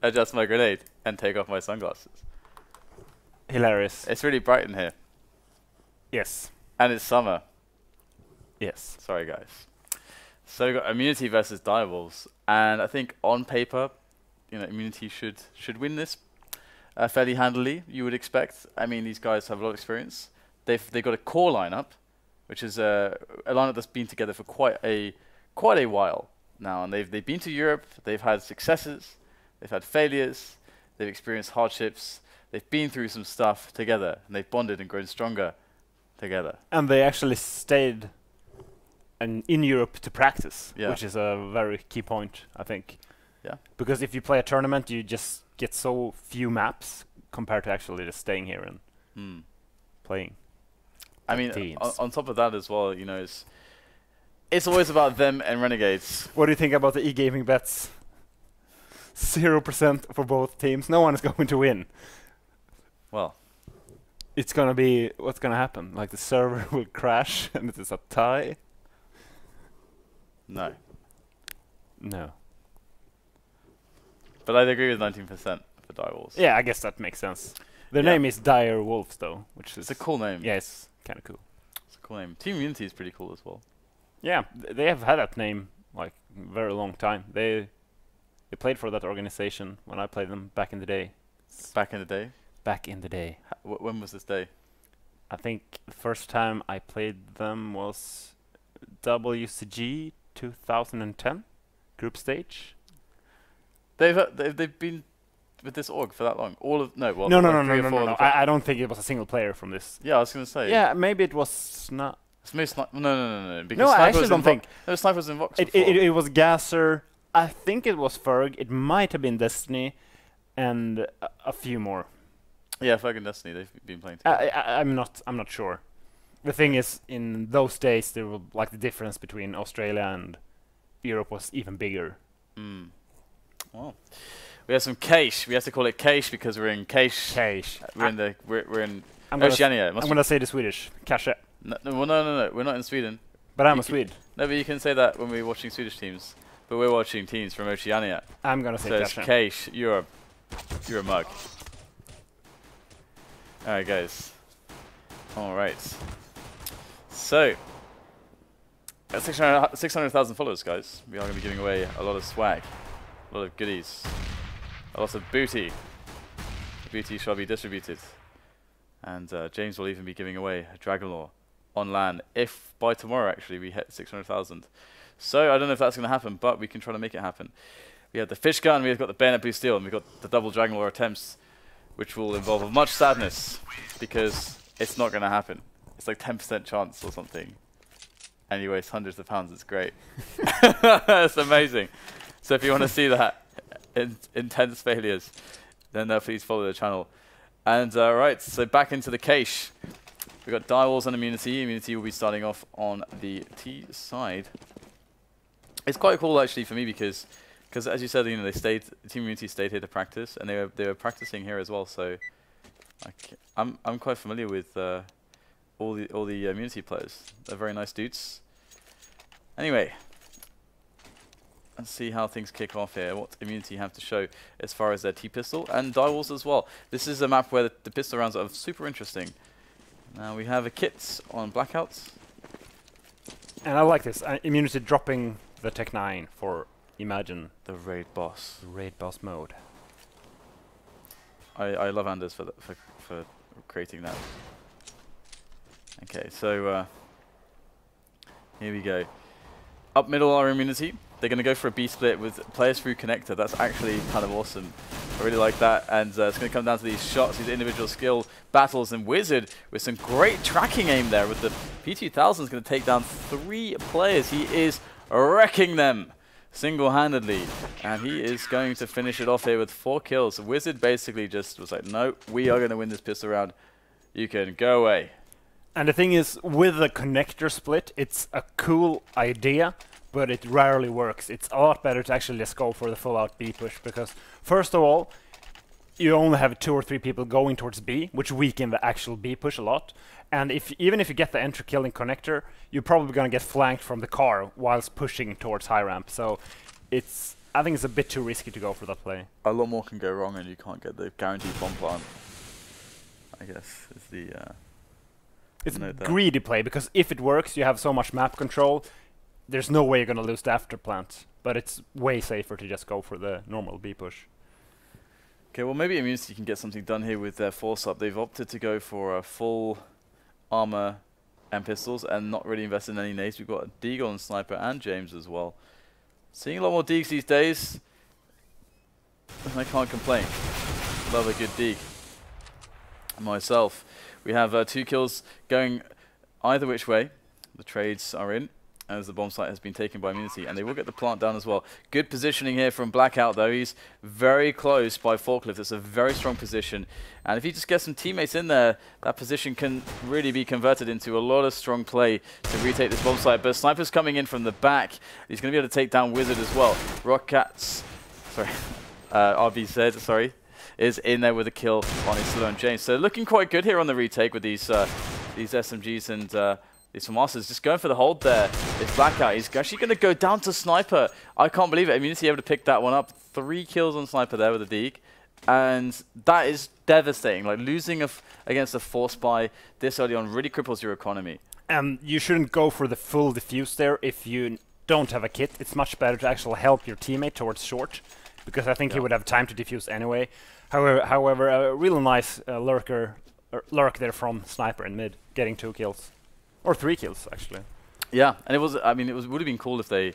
adjust my grenade, and take off my sunglasses. Hilarious. It's really bright in here. Yes. And it's summer. Yes. Sorry, guys. So we've got Immunity versus Direwolves, and I think on paper, Immunity should win this fairly handily. You would expect. I mean, these guys have a lot of experience. They've got a core lineup, which is a lineup that's been together for quite a while now, and they've been to Europe. They've had successes, they've had failures, they've experienced hardships. They've been through some stuff together, and they've bonded and grown stronger together. And they actually stayed in Europe to practice, which is a very key point, I think. Yeah. Because if you play a tournament, you just get so few maps compared to actually just staying here and playing. I mean, on top of that as well, it's always about them and Renegades. What do you think about the e-gaming bets? 0% for both teams. No one is going to win. Well, it's gonna be what's gonna happen. Like the server will crash and it is a tie. No. But I'd agree with 19% for Direwolves. Yeah, I guess that makes sense. Their name is Dire Wolves, though, which is a cool name. Yeah, it's kind of cool. It's a cool name. Team Unity is pretty cool as well. Yeah, they have had that name like very long time. They played for that organization when I played them back in the day. Back in the day? Back in the day. When was this day? I think the first time I played them was WCG 2010 group stage. They've been with this org for that long. No. I don't think it was a single player from this. Yeah, I was gonna say. Yeah, maybe it was not. No. Because I actually don't think. No, SnypeR was in Vox. It was Gasser. I think it was Ferg. It might have been Destiny, and a few more. Yeah, Ferg and Destiny. They've been playing together. I'm not sure. The thing is, in those days, there were like the difference between Australia and Europe was even bigger. Well, we have some cache. We have to call it cache because we're in cache. Cache. We're in Oceania. I'm gonna say the Swedish. Cache. No. We're not in Sweden. But I'm a Swede. No, but you can say that when we're watching Swedish teams. But we're watching teams from Oceania. I'm gonna say cache. So it's cache. You're a mug. All right, guys. All right. So, at 600,000 followers, guys, we are going to be giving away a lot of swag, a lot of goodies, a lot of booty. The booty shall be distributed. And James will even be giving away a Dragonlore on LAN if by tomorrow, actually, we hit 600,000. So, I don't know if that's going to happen, but we can try to make it happen. We have the fish gun, we've got the bayonet boost steel, and we've got the double Dragonlore attempts, which will involve much sadness because it's not going to happen. It's like 10% chance or something. And you waste hundreds of pounds. It's great. It's amazing. So if you want to see that intense failures, then please follow the channel. And right, so back into the cache. We've got Direwolves and Immunity. Immunity will be starting off on the T side. It's quite cool actually for me because as you said, Team Immunity stayed here to practice, and they were practicing here as well. So I'm quite familiar with all the Immunity players. They're very nice dudes. Anyway, let's see how things kick off here. What Immunity have to show as far as their T-pistol and Direwolves as well. This is a map where the pistol rounds are super interesting. Now we have a kit on BlackouT. And I like this. Immunity dropping the Tech 9 for Imagine. The raid boss. Raid boss mode. I love Anders for creating that. Okay, so here we go. Up middle are Immunity. They're going to go for a B split with players through connector. That's actually kind of awesome. I really like that. And it's going to come down to these shots, these individual skill battles. And Wizard with some great tracking aim there with the P2000 is going to take down 3 players. He is wrecking them single-handedly. And he is going to finish it off here with 4 kills. Wizard basically just was like, no, we are going to win this pistol round. You can go away. And the thing is, with the connector split, it's a cool idea, but it rarely works. It's a lot better to actually just go for the full-out B push, because first of all, you only have 2 or 3 people going towards B, which weaken the actual B push a lot. And even if you get the entry killing connector, you're probably going to get flanked from the car whilst pushing towards high ramp. So it's I think it's a bit too risky to go for that play. A lot more can go wrong, and you can't get the guaranteed bomb plant. I guess is the. It's a greedy play because if it works, you have so much map control. There's no way you're gonna lose the after plant. But it's way safer to just go for the normal B push. Okay, well maybe Immunity can get something done here with their force up. They've opted to go for a full armor and pistols and not really invest in any nades. We've got Deagle and SnypeR and James as well. Seeing a lot more Deags these days. I can't complain. Love a good Deag. Myself. We have 2 kills going either which way. The trades are in as the bomb site has been taken by Immunity, and they will get the plant down as well. Good positioning here from BlackouT though. He's very close by Forklift. It's a very strong position, and if he just gets some teammates in there, that position can really be converted into a lot of strong play to retake this bomb site. But SnypeR's coming in from the back. He's going to be able to take down Wizard as well. RBZ, sorry, is in there with a kill on ISILO and James. So looking quite good here on the retake with these SMGs and these FAMASas. Just going for the hold there. It's BlackouT. He's actually going to go down to SnypeR. I can't believe it. Immunity able to pick that one up. 3 kills on SnypeR there with a Deag. And that is devastating. Like losing against a force buy this early on really cripples your economy. You shouldn't go for the full defuse there if you don't have a kit. It's much better to actually help your teammate towards short, because I think he would have time to defuse anyway. However, a real nice lurk there from SnypeR in mid, getting 2 kills. Or 3 kills, actually. Yeah, and it was. I mean, would have been cool if they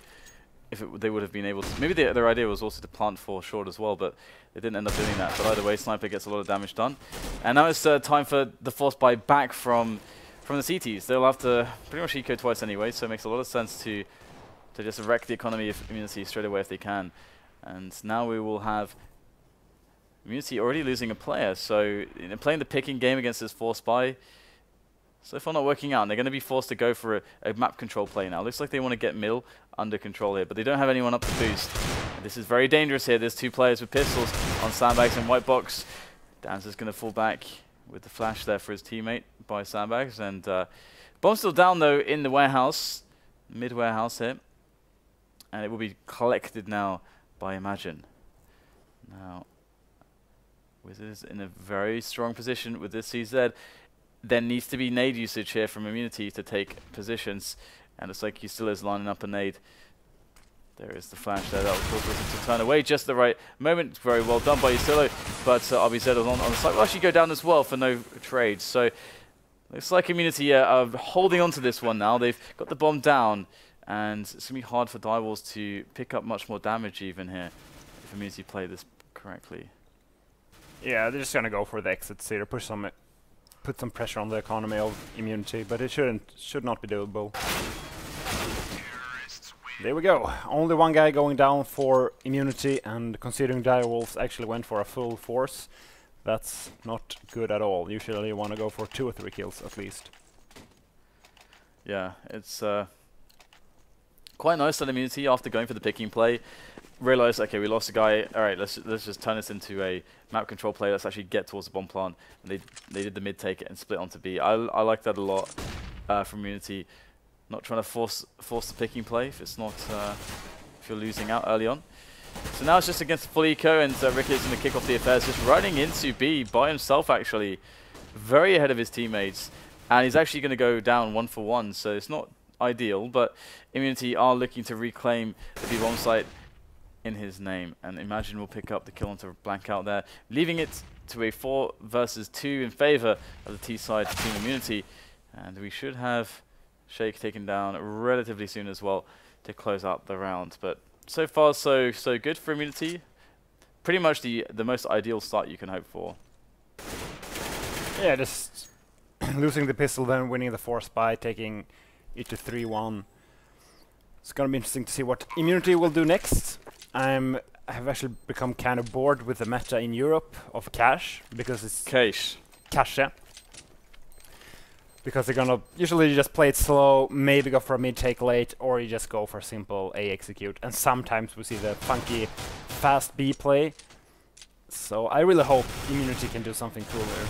would have been able to. Maybe their idea was also to plant for short as well, but they didn't end up doing that. But either way, SnypeR gets a lot of damage done. And now it's time for the force buy back from the CTs. They'll have to pretty much eco twice anyway, so it makes a lot of sense to just wreck the economy of Immunity straight away if they can. And now we will have Immunity already losing a player, so playing the picking game against this force buy. So far not working out, and they're going to be forced to go for a map control play now. Looks like they want to get middle under control here, but they don't have anyone up to boost. And this is very dangerous here. There's 2 players with pistols on sandbags and white box. DANZ is going to fall back with the flash there for his teammate by sandbags. And bomb's still down though in the warehouse, mid-warehouse here. And it will be collected now by emagine. Now, Wizard is in a very strong position with this CZ. There needs to be nade usage here from Immunity to take positions, and it's like he still is lining up a nade. There is the flash there. That will cause Wizard to turn away just the right moment. Very well done by USTILO, but RBZ on the side will actually go down as well for no trades. So looks like Immunity are holding on to this one now. They've got the bomb down, and it's going to be hard for Direwolves to pick up much more damage even here if Immunity play this correctly. Yeah, they're just going to go for the exits here, put some pressure on the economy of Immunity, but it should not be doable. There we go. Only one guy going down for Immunity, and considering Direwolves actually went for a full force, that's not good at all. Usually you want to go for 2 or 3 kills at least. Yeah, it's quite nice that Immunity, after going for the picking play, realized, okay, we lost a guy. All right, let's just turn this into a map control play. Let's actually get towards the bomb plant. And they did the mid take and split onto B. I like that a lot from Immunity. Not trying to force the picking play if it's not if you're losing out early on. So now it's just against full eco, and Rickeh is going to kick off the affairs, just running into B by himself actually, very ahead of his teammates, and he's actually going to go down 1 for 1. So it's not ideal, but Immunity are looking to reclaim the B bomb site in his name, and emagine will pick up the kill onto BlackouT there, leaving it to a 4 versus 2 in favor of the T side Team Immunity, and we should have Shake taken down relatively soon as well to close out the round. But so far so good for Immunity. Pretty much the most ideal start you can hope for. Yeah, just losing the pistol, then winning the force by taking it to 3-1. It's gonna be interesting to see what Immunity will do next. I have actually become kind of bored with the meta in Europe of cash, because it's cash, yeah. Because they're gonna usually just play it slow, maybe go for a mid take late, or you just go for simple A execute. And sometimes we see the funky fast B play. So I really hope Immunity can do something cool there.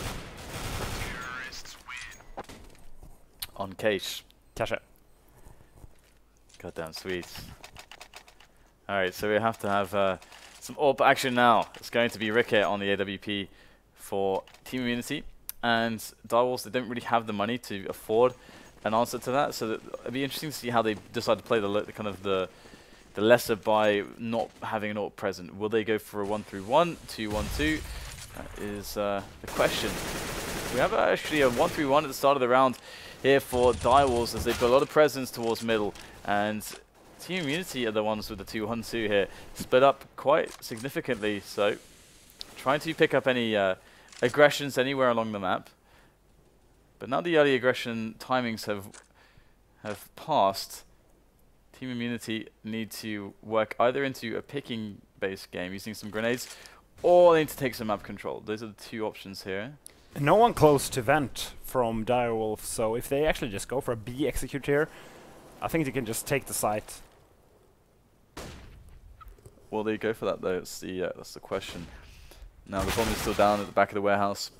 On cash. Cash it. Goddamn sweet. All right, so we have to have some AWP action now. It's going to be Rickeh on the AWP for Team Immunity. And Direwolves, they don't really have the money to afford an answer to that. So it'd be interesting to see how they decide to play the lesser by not having an AWP present. Will they go for a 1-3-1, 2-1-2? That is the question. We have actually a 1-3-1 at the start of the round here for Direwolves, as they've got a lot of presence towards middle. And Team Immunity are the ones with the 2-1-2 here. Split up quite significantly, so trying to pick up any aggressions anywhere along the map. But now the early aggression timings have passed, Team Immunity need to work either into a picking-based game using some grenades, or they need to take some map control. Those are the two options here. No one close to vent from Direwolf, so if they actually just go for a B execute here, I think they can just take the site. Will they go for that though? That's the question. Now the bomb is still down at the back of the warehouse.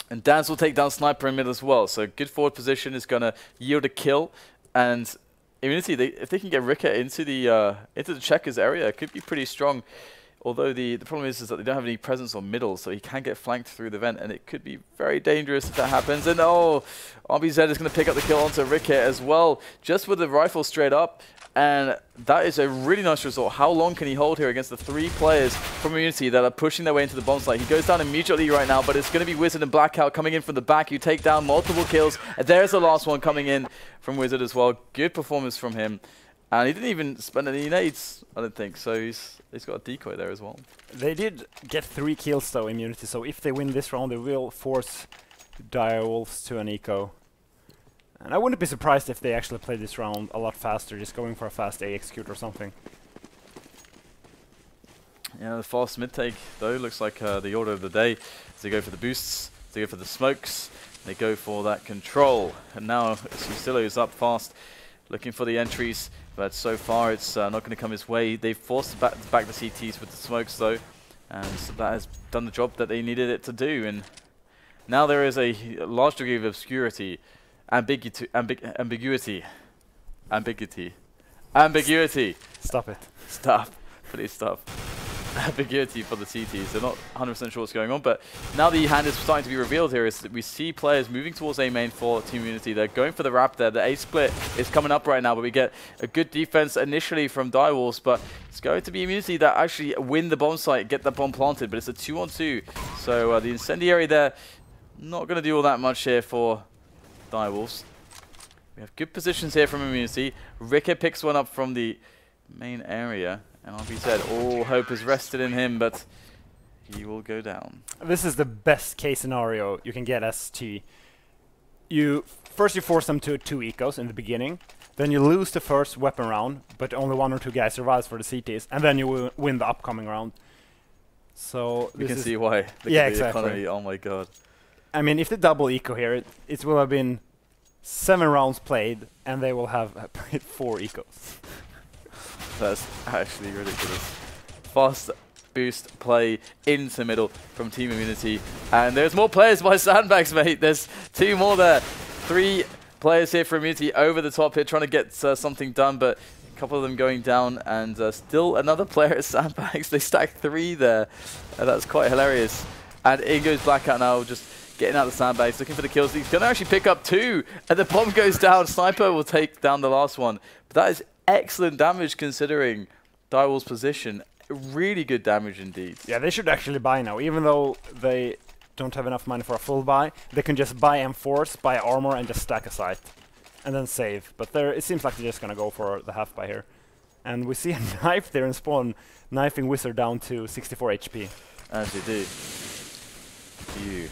And DANZ will take down SnypeR in mid as well, so good forward position is going to yield a kill. And Immunity, if they can get Rickeh into the checkers area, it could be pretty strong. Although the problem is that they don't have any presence on middle, so he can get flanked through the vent, and it could be very dangerous if that happens. And oh, RBZ is going to pick up the kill onto Rickeh as well, just with the rifle straight up. And that is a really nice result. How long can he hold here against the 3 players from Immunity that are pushing their way into the bomb site? He goes down immediately right now, but it's going to be Wizard and BlackouT coming in from the back. You take down multiple kills. And there's the last one coming in from Wizard as well. Good performance from him. And he didn't even spend any nades, I don't think. So he's got a decoy there as well. They did get 3 kills though, Immunity. So if they win this round, they will force Direwolves to an eco. And I wouldn't be surprised if they actually play this round a lot faster, just going for a fast A execute or something. Yeah, the fast mid take though looks like the order of the day. So they go for the boosts, they go for the smokes, they go for that control. And now USTILO is up fast, looking for the entries, but so far it's not going to come his way. They've forced back the CTs with the smokes though, and so that has done the job that they needed it to do. And now there is a large degree of obscurity. Ambiguity. Stop it. Stop. Please stop. Ambiguity for the CTs. They're not 100% sure what's going on, but now the hand is starting to be revealed here. Is that we see players moving towards A main for Team Immunity. They're going for the wrap there. The A split is coming up right now, but we get a good defense initially from Direwolves, but it's going to be Immunity that actually win the bomb site, get the bomb planted, but it's a 2-on-2. So the incendiary there, not going to do all that much here for Direwolves. We have good positions here from Immunity. Rickeh picks one up from the main area, and RBZ, all hope is rested in him, but he will go down. This is the best case scenario you can get as T. First you force them to 2 ecos in the beginning, then you lose the first weapon round, but only 1 or 2 guys survives for the CTs, and then you win the upcoming round. So you can see why. Yeah, exactly. Economy, oh my god. I mean, if they double eco here, it will have been 7 rounds played, and they will have played 4 ecos. That's actually ridiculous. Fast boost play into middle from Team Immunity. And there's more players by sandbags, mate. There's 2 more there. 3 players here for Immunity over the top here, trying to get something done, but a couple of them going down, and still another player at sandbags. They stacked 3 there. That's quite hilarious. And in goes BlackouT now, just getting out of the sandbags, looking for the kills. He's going to actually pick up 2, and the bomb goes down. SnypeR will take down the last one. But that is excellent damage considering Direwolves' position. Really good damage indeed. Yeah, they should actually buy now. Even though they don't have enough money for a full buy, they can just buy M4s, buy armor, and just stack a site. And then save. But it seems like they're just going to go for the half buy here. And we see a knife there in spawn, knifing Wizard down to 64 HP. As they do. You.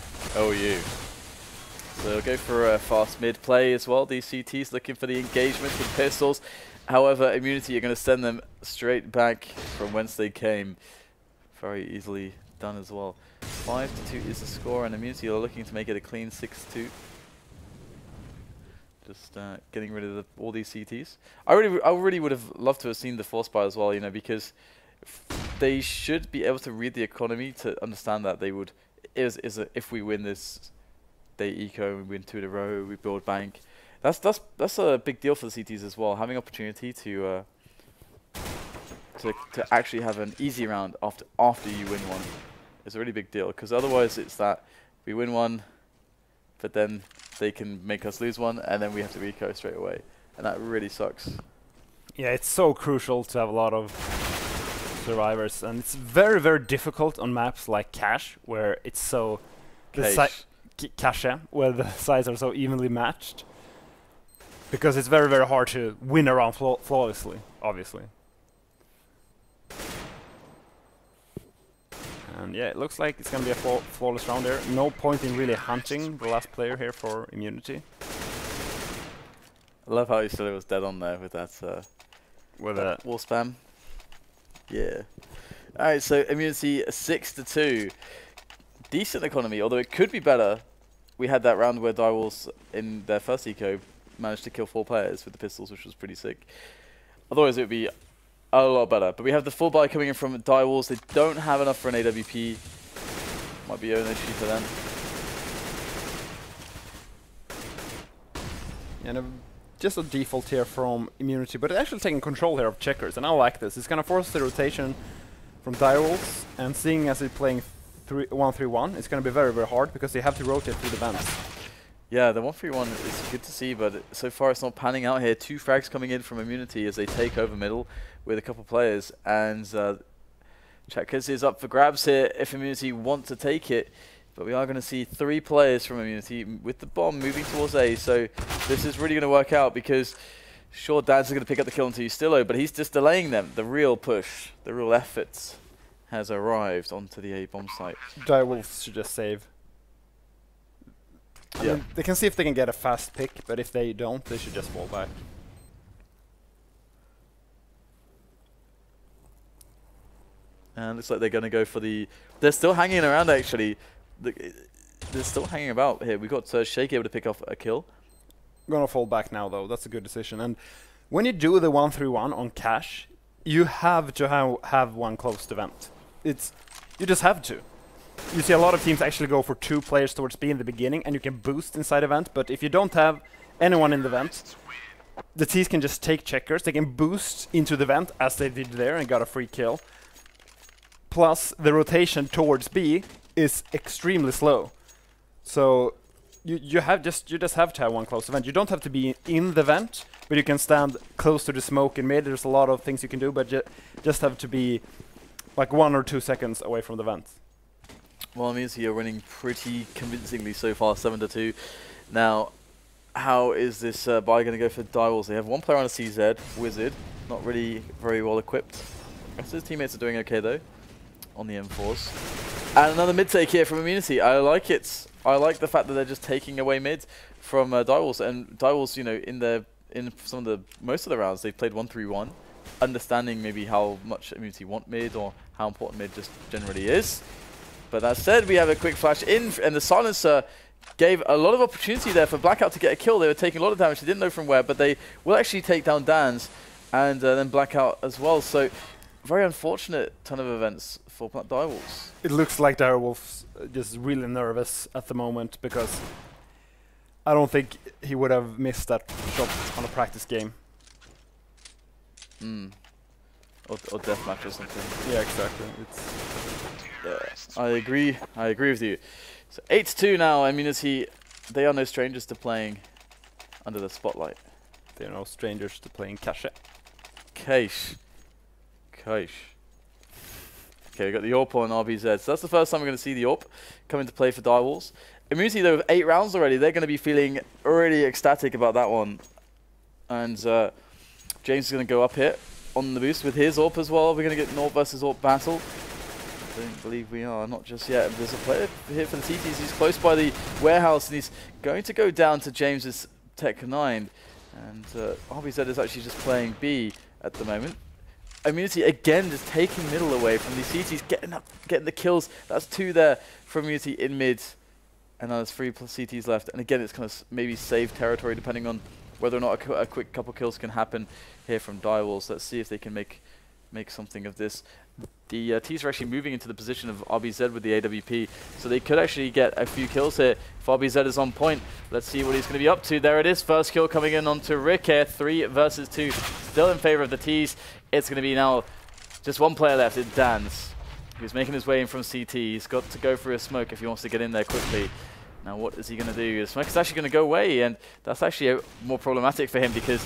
So they'll go for a fast mid play as well. These CTs looking for the engagement with pistols. However, Immunity are going to send them straight back from whence they came. Very easily done as well. 5-2 is the score, and Immunity are looking to make it a clean 6-2. Just getting rid of all these CTs. I really would have loved to have seen the force buy as well, you know, because they should be able to read the economy to understand that they would. If we win this, they eco, we win 2 in a row, we build bank. That's a big deal for the CTs as well. Having opportunity to to actually have an easy round after you win one is a really big deal, because otherwise it's that we win one, but then they can make us lose one, and then we have to reco straight away, and that really sucks. Yeah, it's so crucial to have a lot of survivors, and it's very, very difficult on maps like Cache, where it's so Cache, where the sides are so evenly matched, because it's very, very hard to win around flawlessly, obviously. And yeah, it looks like it's gonna be a flawless round there. No point in really hunting the last player here for immunity. I love how USTILO was dead on there with that wall spam. Yeah. Alright, so immunity 6-2. Decent economy, although it could be better. We had that round where Direwolves in their first eco managed to kill 4 players with the pistols, which was pretty sick. Otherwise it would be a lot better. But we have the full buy coming in from Direwolves. They don't have enough for an AWP. Might be an issue for them. And just a default here from immunity, but it's actually taking control here of checkers, and I like this. It's gonna force the rotation from Direwolves, and seeing as it's playing 1-3-1, it's gonna be very, very hard because they have to rotate through the vents. Yeah, the 1-3-1 is good to see, but so far it's not panning out here. 2 frags coming in from immunity as they take over middle with a couple players, and checkers is up for grabs here if immunity want to take it. But we are going to see 3 players from immunity with the bomb moving towards A, so this is really going to work out, because sure, DANZ is going to pick up the kill onto USTILO, but he's just delaying them. The real push, the real effort has arrived onto the A bomb site. Direwolves should just save. I mean, they can see if they can get a fast pick, but if they don't, they should just fall back. And looks like they're going to go for the... They're still hanging around, actually. They're still hanging about here. We got Shake able to pick off a kill. Gonna fall back now, though. That's a good decision. And when you do the 1-3-1 on Cache, you have to have one close to vent. You just have to. You see a lot of teams actually go for 2 players towards B in the beginning, and you can boost inside a vent. But if you don't have anyone in the vent, the T's can just take checkers. They can boost into the vent as they did there and got a free kill. Plus, the rotation towards B is extremely slow, so you just have to have one close vent. You don't have to be in the vent, but you can stand close to the smoke in mid. There's a lot of things you can do, but just have to be like 1 or 2 seconds away from the vent. Well, it means you're winning pretty convincingly so far, 7-2. Now, how is this buy going to go for Direwolves? They have 1 player on a CZ, Wizard, not really very well equipped. The rest of his teammates are doing okay though, on the M4s. And another mid take here from immunity. I like it. I like the fact that they're just taking away mid from Direwolves. And Direwolves, you know, in most of the rounds, they've played 1-3-1, understanding maybe how much immunity want mid or how important mid just generally is. But that said, we have a quick flash in, and the silencer gave a lot of opportunity there for BlackouT to get a kill. They were taking a lot of damage. They didn't know from where, but they will actually take down DANZ and then BlackouT as well. So very unfortunate ton of events for Direwolves. It looks like Direwolves just really nervous at the moment, because I don't think he would have missed that shot on a practice game. Or deathmatch or something. Yeah, exactly. I agree with you. So 8-2 now. Immunity, they are no strangers to playing under the spotlight. They're no strangers to playing Cache. Cache. Okay, we got the AWP on RBZ. So that's the first time we're going to see the AWP come into play for Direwolves. Immunity, though, with 8 rounds already, they're going to be feeling already ecstatic about that one. And James is going to go up here on the boost with his AWP as well. We're going to get an AWP versus AWP battle. I don't believe we are, not just yet. There's a player here for the CTs. He's close by the warehouse, and he's going to go down to James's Tech 9. And RBZ is actually just playing B at the moment. Immunity again just taking middle away from these CTs, getting the kills. That's 2 there for Immunity in mid, and now there's 3 CTs left. And again, it's kind of maybe save territory depending on whether or not a quick couple kills can happen here from Direwolves. Let's see if they can make something of this. The T's are actually moving into the position of RBZ with the AWP, so they could actually get a few kills here if RBZ is on point. Let's see what he's going to be up to. There it is, first kill coming in onto Rickeh, 3 versus 2, still in favor of the T's. It's going to be now Just one player left, it's DANZ. He's making his way in from CT. He's got to go through a smoke if he wants to get in there quickly. Now what is he going to do? The smoke is actually going to go away, and that's actually more problematic for him because,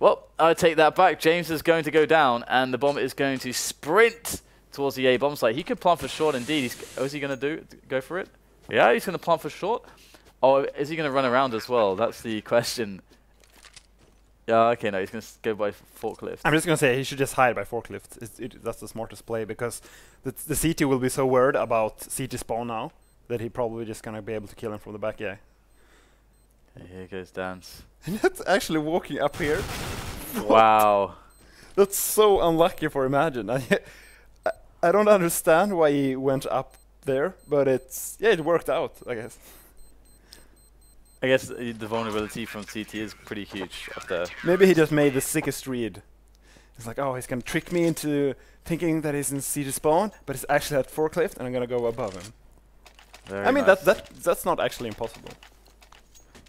well, I take that back. James is going to go down, and the bomb is going to sprint towards the A bomb site. He could plant for short indeed. Is he going to go for it? Yeah, he's going to plant for short. Or is he going to run around as well? That's the question. Yeah, okay, no, he's going to go by forklift. I'm just going to say he should just hide by forklift. That's the smartest play because the CT will be so worried about CT spawn now that he probably just going to be able to kill him from the back, yeah. Here goes DANZ. And that's actually walking up here. Wow. That's so unlucky for Imagine. I don't understand why he went up there, but it worked out, I guess. I guess the vulnerability from CT is pretty huge up there. Maybe he just made the sickest read. It's like, oh, he's going to trick me into thinking that he's in CT spawn, but it's actually at forklift, and I'm going to go above him. I mean, nice. that's not actually impossible.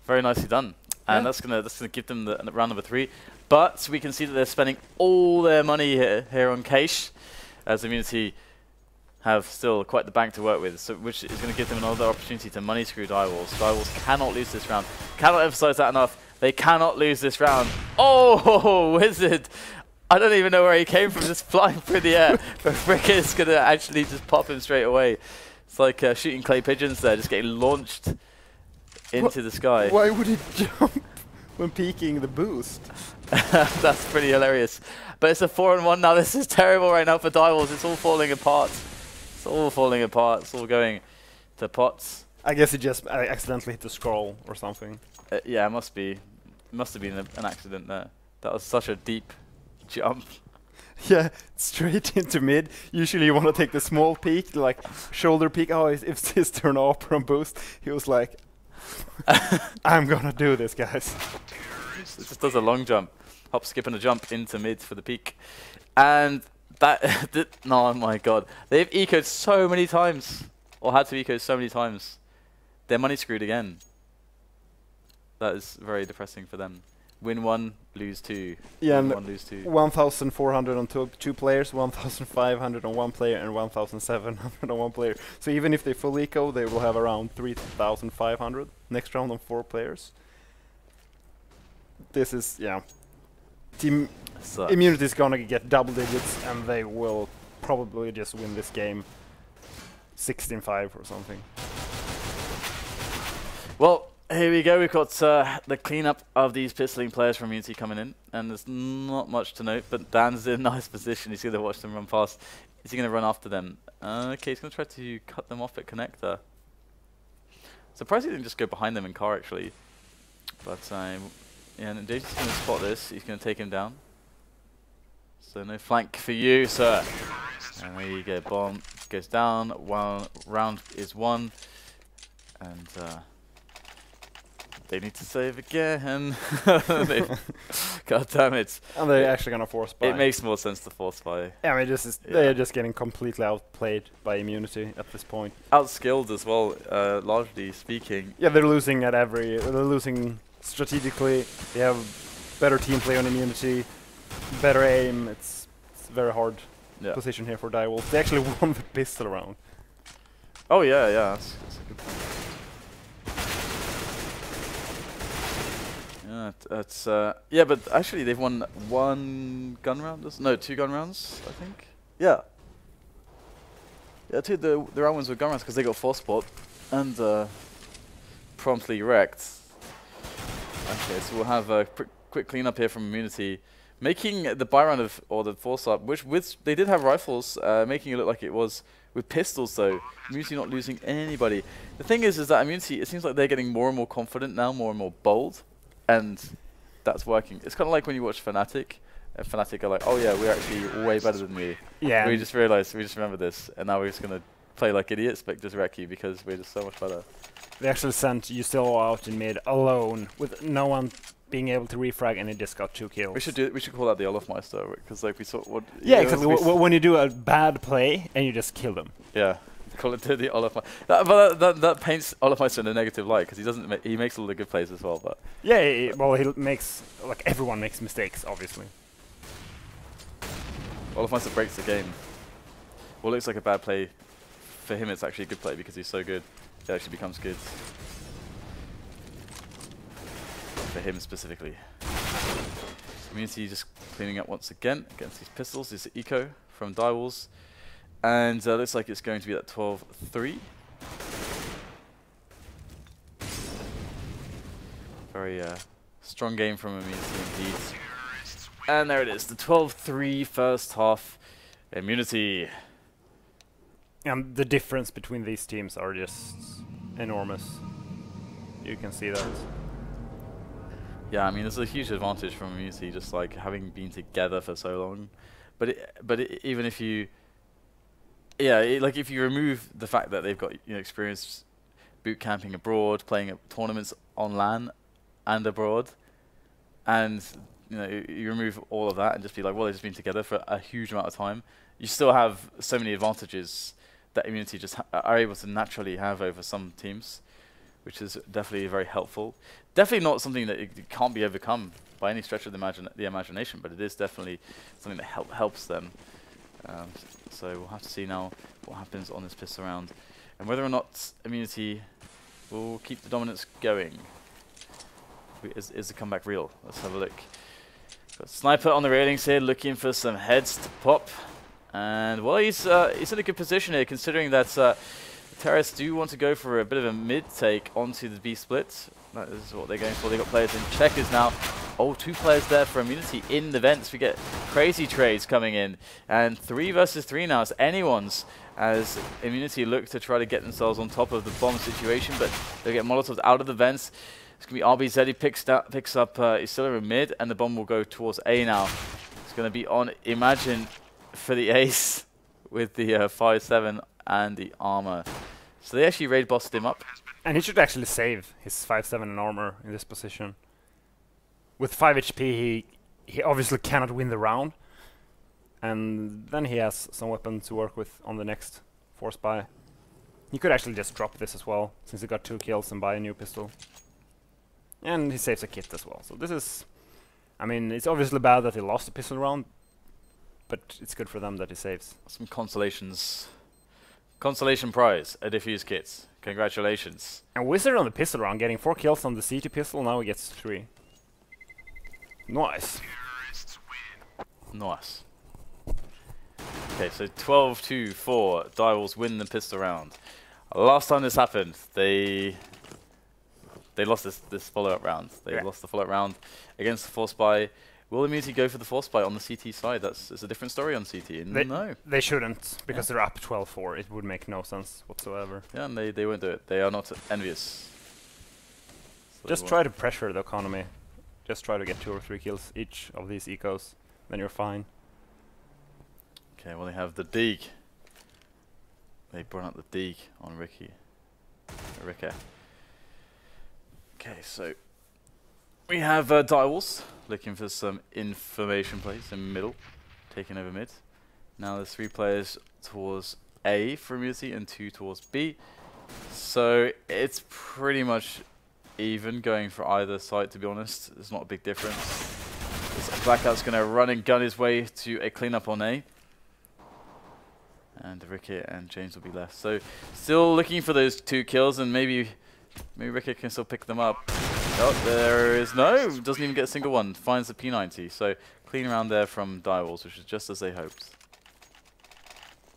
Very nicely done. And that's gonna give them the round number 3. But we can see that they're spending all their money here on Cache, as Immunity have still quite the bank to work with, so which is going to give them another opportunity to money screw Direwolves. Direwolves cannot lose this round. Cannot emphasize that enough. They cannot lose this round. Oh, Wizard! I don't even know where he came from, just flying through the air. But Rickeh is going to actually just pop him straight away. It's like shooting clay pigeons there, just getting launched into the sky. Why would he jump when peeking the boost? That's pretty hilarious. But it's a 4-on-1 now. This is terrible right now for Direwolves. It's all falling apart. It's all falling apart. It's all going to pots. I guess he just accidentally hit the scroll or something. Yeah, it must be. Must have been an accident there. That was such a deep jump. Yeah, straight into mid. Usually you want to take the small peak, like shoulder peak. Oh, if his turn off from boost, he was like, I'm gonna do this, guys. It just does a long jump. Hop, skip, and a jump into mid for the peak. And that, oh my god. They've ecoed so many times. Or had to eco so many times. They're money screwed again. That is very depressing for them. Win 1, lose 2. Yeah, win 1, lose 2. 1,400 on two players, 1,500 on one player, and 1,700 on one player. So even if they full eco, they will have around 3,500 next round on 4 players. This is, yeah. Team Immunity is gonna get double digits, and they will probably just win this game 16-5 or something. Well, here we go. We've got the cleanup of these pistoling players from Immunity coming in, and there's not much to note, but Dan's in a nice position. He's going to watch them run past. Is he going to run after them? Okay, he's going to try to cut them off at connector. Surprised he didn't just go behind them in car, actually. But, yeah, and Jason's going to spot this. He's going to take him down. So no flank for you, sir. And there you go. Bomb goes down. One round is won. And, they need to save again. God damn it. And they're actually going to force buy. It makes more sense to force buy. Yeah, I mean, they're just getting completely outplayed by Immunity at this point. Outskilled as well, largely speaking. Yeah, they're losing they're losing strategically. They have better team play on Immunity, better aim. It's very hard position here for Direwolves. They actually won the pistol round. Oh yeah, that's a good point. Yeah, but actually they've won 1 gun round. No, 2 gun rounds, I think. Yeah. Yeah, the round ones were gun rounds because they got 4 spot and promptly wrecked. Okay, so we'll have a quick cleanup here from Immunity, making the buy round or the force up, which they did have rifles, making it look like it was with pistols though. Immunity not losing anybody. The thing is that Immunity, it seems like they're getting more and more confident now, more and more bold. And that's working. It's kind of like when you watch Fnatic, and Fnatic are like, oh yeah, we're actually way better than you. Yeah. We just realized, we just remember this, and now we're just going to play like idiots, but just wreck you because we're just so much better. They actually sent USTILO out in mid alone, with no one being able to refrag, and he just got 2 kills. We should call that the Olofmeister, because like we saw what. Yeah, exactly. When you do a bad play and you just kill them. Yeah. Call it the Olofmeister. That paints Olofmeister in a negative light because he doesn't. He makes all the good plays as well, but. Yeah, well, he makes everyone makes mistakes, obviously. Olafmeister breaks the game. What looks like a bad play, for him it's actually a good play because he's so good. It actually becomes good. For him specifically. Immunity just cleaning up once again against these pistols. This is Eco from Direwolves. And looks like it's going to be that 12-3. Very strong game from Immunity indeed. And there it is, the 12-3 first half. Immunity. And the difference between these teams are just enormous. You can see that. Yeah, I mean, there's a huge advantage from Immunity, just like having been together for so long. But even if you, like if you remove the fact that they've got experience boot camping abroad, playing at tournaments on LAN and abroad, and you remove all of that and just be like, well, they've just been together for a huge amount of time. You still have so many advantages that Immunity just are able to naturally have over some teams, which is definitely very helpful. Definitely not something that it can't be overcome by any stretch of the imagination, but it is definitely something that helps them. So we'll have to see now what happens on this pistol round, and whether or not Immunity will keep the dominance going. Is the comeback real? Let's have a look. Got SnypeR on the railings here, looking for some heads to pop. And well, he's in a good position here, considering that Terrace do want to go for a bit of a mid take onto the B split. That is what they're going for. They got players in checkers now. Oh, 2 players there for Immunity in the vents. We get crazy trades coming in, and 3 versus 3 now. It's anyone's, as Immunity look to try to get themselves on top of the bomb situation, but they get Molotovs out of the vents. It's going to be RBZ. He picks up USTILO in mid, and the bomb will go towards A now. It's going to be on Emagine for the ace with the 5-7 and the armor. So they actually raid bossed him up. And he should actually save his 5-7 and armor in this position. With 5 HP, he obviously cannot win the round. And then he has some weapon to work with on the next force buy. He could actually just drop this as well, since he got 2 kills and buy a new pistol. And he saves a kit as well. So this is... I mean, it's obviously bad that he lost the pistol round, but it's good for them that he saves. Some consolations. Consolation prize, a diffuse kit. Congratulations. And Wizard on the pistol round, getting 4 kills on the CT pistol, now he gets 3. Nice. Nice. Okay, so 12-2-4, Direwolves win the pistol round. Last time this happened, they lost this follow-up round. They lost the follow-up round against the force buy. Will Immunity go for the force buy on the CT side? It's a different story on CT. No. They shouldn't, because they're up 12-4. It would make no sense whatsoever. Yeah, and they won't do it. They are not envious. So just try to pressure the economy. Just try to get 2 or 3 kills each of these ecos. Then you're fine. Okay, well they have the dig. They brought out the dig on Rickeh. Okay, so we have Direwolves looking for some information plays in middle, taking over mid. Now there's 3 players towards A for Immunity and 2 towards B. So it's pretty much even going for either side, to be honest. There's not a big difference. BlackouT's going to run and gun his way to a cleanup on A. And Rickeh and James will be left. So still looking for those 2 kills, and maybe Rickeh can still pick them up. Oh, there is no, doesn't even get a single one. Finds the P90. So clean round there from Direwolves, which is just as they hoped.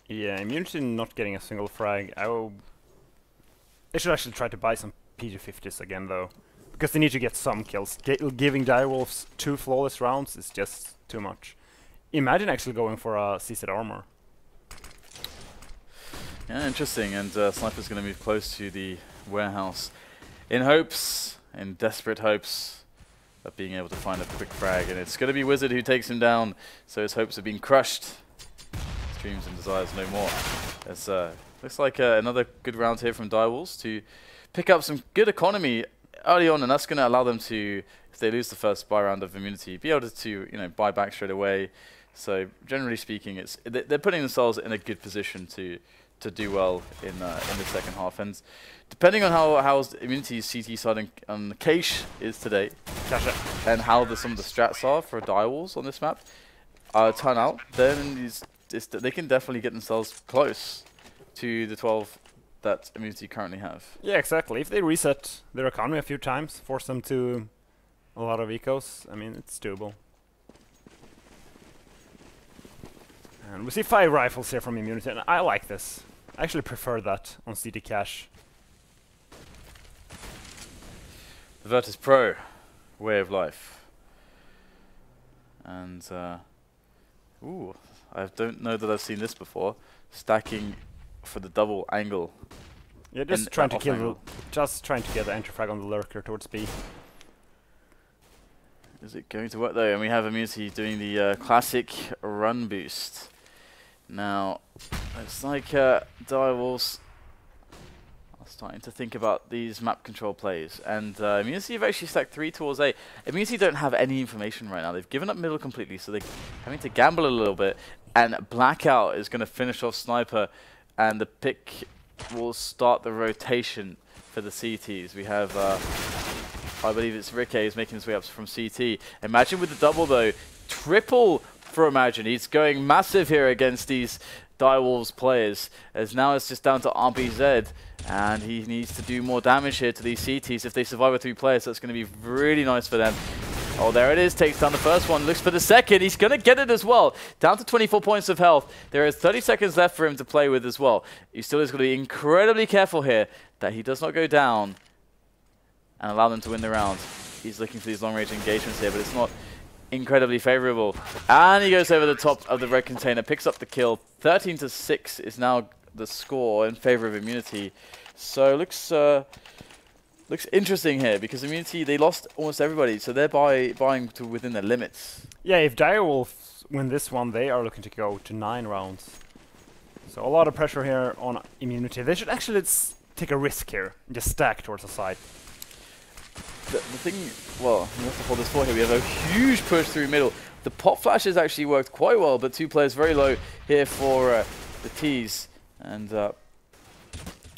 Yeah, Immunity not getting a single frag. They should actually try to buy some PG50s again, though, because they need to get some kills. Giving Direwolves 2 flawless rounds is just too much. Imagine actually going for a CZ armor. Yeah, interesting. And SnypeR's going to move close to the warehouse in desperate hopes of being able to find a quick frag. And it's going to be Wizard who takes him down, so his hopes have been crushed. His dreams and desires no more. It's looks like another good round here from Direwolves to pick up some good economy early on, and that's going to allow them to, if they lose the first buy round of Immunity, be able to buy back straight away. So generally speaking, they're putting themselves in a good position to do well in the second half. And depending on how Immunity's CT side on the cache is today, and how some of the strats are for Direwolves on this map, turn out, then they can definitely get themselves close to the 12 that Immunity currently have. Yeah, exactly. If they reset their economy a few times, force them to a lot of ecos, I mean, it's doable. And we see 5 rifles here from Immunity, and I like this. I actually prefer that on CT Cash. The Virtus.pro way of life. And, ooh, I don't know that I've seen this before. Stacking for the double angle. Yeah, just trying to kill, just trying to get the entry frag on the lurker towards B. Is it going to work though? And we have Immunity doing the classic run boost. Now, it's like Direwolves are starting to think about these map control plays. And Immunity have actually stacked 3 towards A. Immunity don't have any information right now. They've given up middle completely, so they're having to gamble a little bit. And BlackouT is going to finish off SnypeR, and the pick will start the rotation for the CTs. We have, I believe it's Rickeh who's making his way up from CT. Emagine with the double though, triple for Emagine. He's going massive here against these Direwolves players, as now it's just down to RBZ, and he needs to do more damage here to these CTs. If they survive with 3 players, that's going to be really nice for them. Oh, there it is, takes down the first one, looks for the second, he's going to get it as well. Down to 24 points of health. There is 30 seconds left for him to play with as well. He still is going to be incredibly careful here that he does not go down and allow them to win the round. He's looking for these long-range engagements here, but it's not incredibly favorable. And he goes over the top of the red container, picks up the kill. 13-6 is now the score in favor of Immunity. So looks interesting here, because Immunity, they lost almost everybody, so they're buying to within their limits. Yeah, if Direwolves win this one, they are looking to go to 9 rounds. So a lot of pressure here on Immunity. They should actually take a risk here and just stack towards the side. The thing, well, we have to hold this for here. We have a huge push through middle. The pop flash has actually worked quite well, but 2 players very low here for the T's. And oh,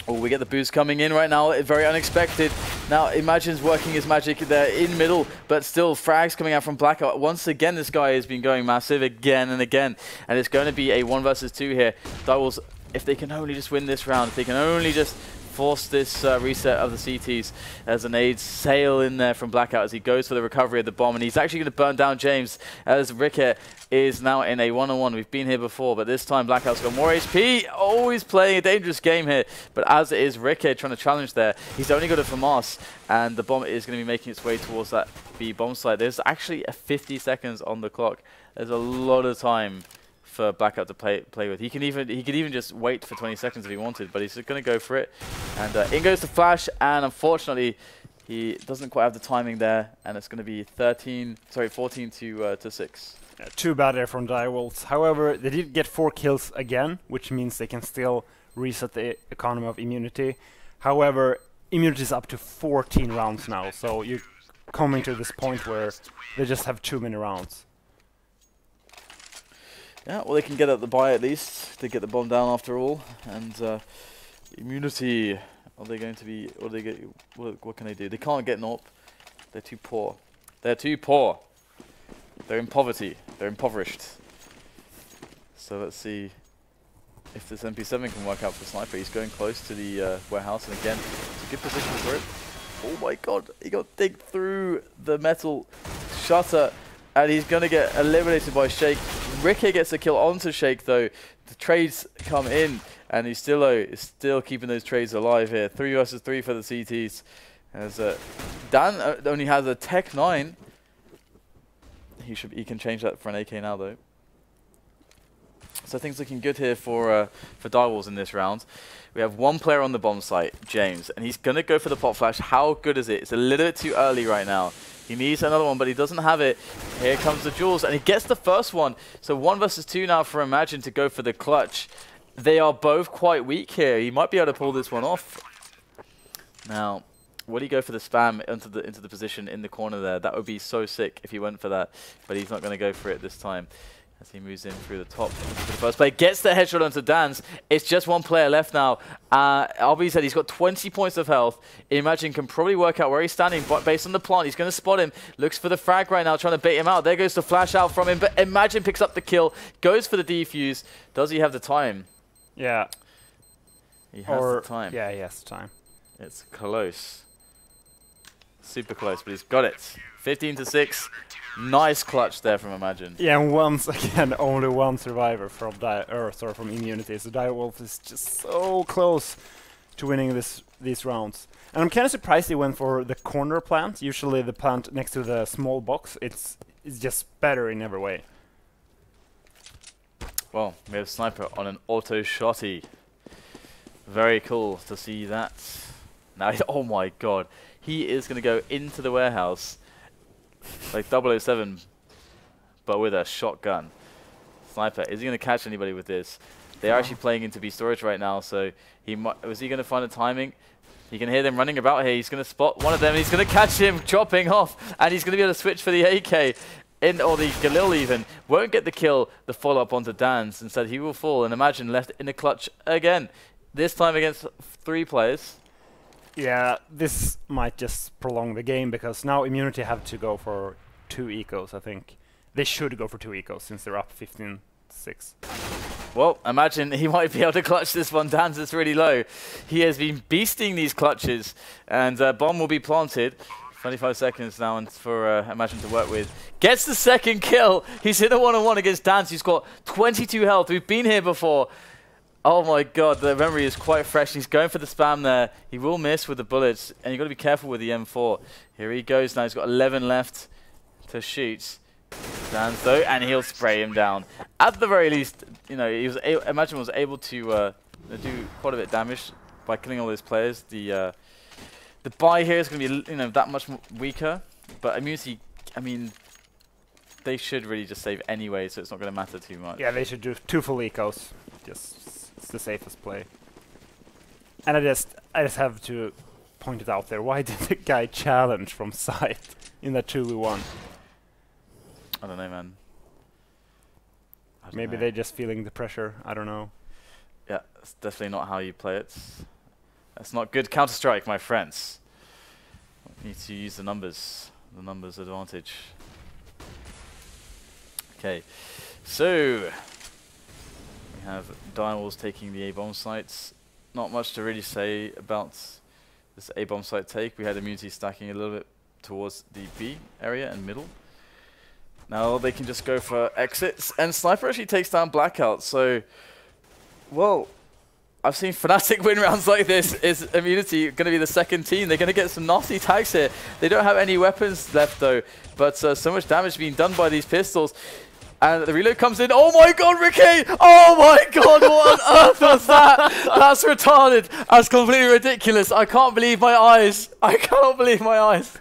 we get the boost coming in right now, very unexpected. Now Imagine's working his magic there in middle, but still frags coming out from BlackouT. Once again, this guy has been going massive again and again, and it's going to be a 1 versus 2 here. Direwolves, if they can only just win this round, if they can only just force this reset of the CTs, as an aid sail in there from BlackouT as he goes for the recovery of the bomb, and he's actually going to burn down James, as Rickeh is now in a 1-on-1. We've been here before, but this time BlackouT's got more HP. Always playing a dangerous game here, but as it is Rickeh trying to challenge there, he's only got a FAMAS, and the bomb is going to be making its way towards that B bomb site. There's actually 50 seconds on the clock. There's a lot of time for BlackouT to play with. He could even just wait for 20 seconds if he wanted, but he's going to go for it. And in goes the flash, and unfortunately he doesn't quite have the timing there, and it's going to be 14 to 6. Yeah, too bad there from Direwolves. However, they did get 4 kills again, which means they can still reset the economy of Immunity. However, Immunity is up to 14 rounds now, so you're coming to this point where they just have too many rounds. Yeah, well, they can get at the buy at least. They get the bomb down after all. And Immunity, are they going to be? What can they do? They can't get an AWP. They're too poor. They're too poor. They're in poverty. They're impoverished. So let's see if this MP7 can work out for SnypeR. He's going close to the warehouse, and again, it's a good position for it. Oh my God! He got digged through the metal shutter. And he's going to get eliminated by Shake. Rickeh gets a kill onto Shake though. The trades come in, and USTILO is still keeping those trades alive here. 3 versus 3 for the CTs. As Dan only has a Tech 9. He can change that for an AK now though. So things looking good here for Direwolves in this round. We have 1 player on the bomb site, James, and he's going to go for the pop flash. How good is it? It's a little bit too early right now. He needs another one, but he doesn't have it. Here comes the Jules, and he gets the first one. So 1 versus 2 now for Emagine to go for the clutch. They are both quite weak here. He might be able to pull this one off. Now, would he go for the spam into the position in the corner there? That would be so sick if he went for that, but he's not going to go for it this time. as he moves in through the top for the first play. Gets the headshot onto DANZ. It's just one player left now. RB said he's got 20 points of health. Emagine can probably work out where he's standing, but based on the plant, he's going to spot him. Looks for the frag right now, trying to bait him out. There goes the flash out from him, but Emagine picks up the kill, goes for the defuse. Does he have the time? Yeah. He has the time. Yeah, he has the time. It's close. Super close, but he's got it. 15-6. Nice clutch there from Emagine. Yeah, and once again, only one survivor from from Immunity. So Direwolf is just so close to winning these rounds. And I'm kind of surprised he went for the corner plant. Usually the plant next to the small box, it's just better in every way. Well, we have SnypeR on an auto shotty. Very cool to see that. Now, oh my god, he is going to go into the warehouse like 007, but with a shotgun. SnypeR, is he going to catch anybody with this? They are actually playing into B storage right now, so was he going to find the timing? You can hear them running about here. He's going to spot one of them, and he's going to catch him chopping off, and he's going to be able to switch for the AK. Or the Galil even. Won't get the kill, the follow-up onto DANZ. Instead, he will fall, and Emagine left in the clutch again. This time against 3 players. Yeah, this might just prolong the game, because now Immunity have to go for 2 ecos, I think. They should go for 2 ecos, since they're up 15-6. Well, Emagine he might be able to clutch this one. DANZ is really low. He has been beasting these clutches, and bomb will be planted. 25 seconds now and for Emagine to work with. Gets the second kill. He's hit a one-on-one against DANZ. He's got 22 health. We've been here before. Oh my god, the memory is quite fresh. He's going for the spam there. He will miss with the bullets, and you've got to be careful with the M4. Here he goes now. He's got 11 left to shoot. DANZ though, and he'll spray him down. At the very least, you know, Emagine was able to do quite a bit of damage by killing all those players. The buy here is going to be, you know, that much weaker, but Immunity, I mean, they should really just save anyway, so it's not going to matter too much. Yeah, they should do 2 full ecos. It's the safest play. And I just have to point it out there. Why did the guy challenge from side in that 2v1? I don't know, man. Maybe they're just feeling the pressure. I don't know. Yeah, it's definitely not how you play it. That's not good Counter-Strike, my friends. You need to use the numbers advantage. Okay, so we have Direwolves taking the A-bomb sites. Not much to really say about this A-bomb site take. We had Immunity stacking a little bit towards the B area and middle. Now they can just go for exits, and SnypeR actually takes down BlackouT. So, well, I've seen Fnatic win rounds like this. Is Immunity going to be the second team? They're going to get some nasty tags here. They don't have any weapons left though, but so much damage being done by these pistols. And the reload comes in. Oh my god, Rickeh! Oh my god, what on earth was that? That's retarded. That's completely ridiculous. I can't believe my eyes. I cannot believe my eyes.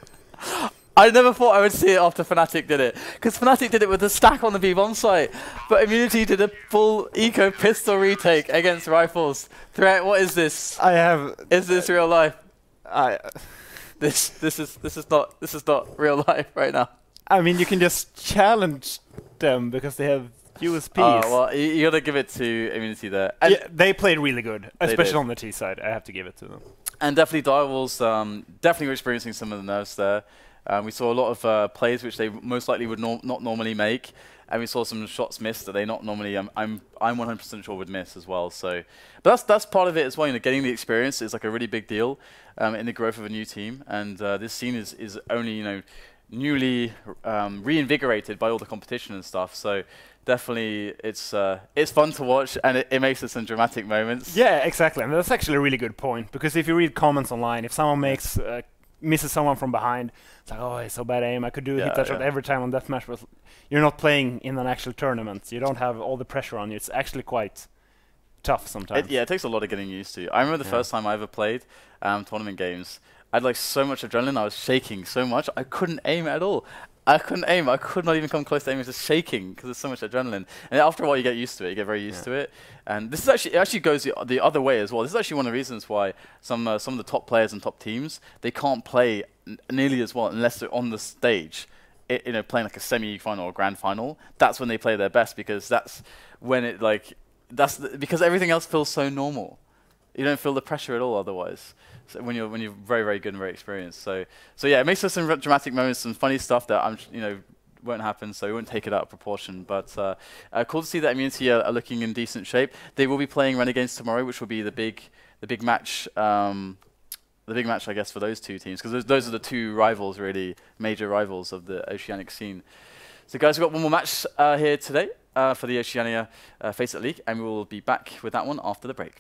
I never thought I would see it after Fnatic did it. Because Fnatic did it with a stack on the B-bomb site. But Immunity did a full eco pistol retake against rifles. Threat, what is this? Is this real life? This is not real life right now. I mean, you can just challenge them because they have USPs. Oh, well, you gotta give it to Immunity there. And yeah, they played really good, especially on the T side. I have to give it to them. And definitely Direwolves definitely were experiencing some of the nerves there. We saw a lot of plays which they most likely would not normally make, and we saw some shots missed that they not normally. I'm 100% sure would miss as well. So, but that's part of it as well. You know, getting the experience is like a really big deal in the growth of a new team, and this scene is only newly reinvigorated by all the competition and stuff. So definitely it's fun to watch, and it makes it some dramatic moments. Yeah, exactly, and that's actually a really good point, because if you read comments online, if someone makes misses someone from behind, it's like, oh, it's so bad aim. I could hit that shot every time on deathmatch, but you're not playing in an actual tournament. You don't have all the pressure on you. It's actually quite tough sometimes. It takes a lot of getting used to. I remember the first time I ever played tournament games. I had like so much adrenaline. I was shaking so much. I couldn't aim at all. I couldn't aim. I could not even come close to aiming. Just shaking because there's so much adrenaline. And after a while, you get used to it. You get very used to it. And this is actually goes the other way as well. This is actually one of the reasons why some of the top players and top teams, they can't play nearly as well unless they're on the stage. you know, playing like a semi-final or grand final, that's when they play their best, because that's when it like because everything else feels so normal. You don't feel the pressure at all otherwise. So when you're very, very good and very experienced. So yeah, it makes for some dramatic moments, some funny stuff that won't happen, so we won't take it out of proportion. But cool to see that Immunity are looking in decent shape. They will be playing Renegades tomorrow, which will be the big match. The big match, I guess, for those two teams, because those are the two rivals, really major rivals of the Oceanic scene. So guys, we've got one more match here today for the Oceania FACEIT League, and we will be back with that one after the break.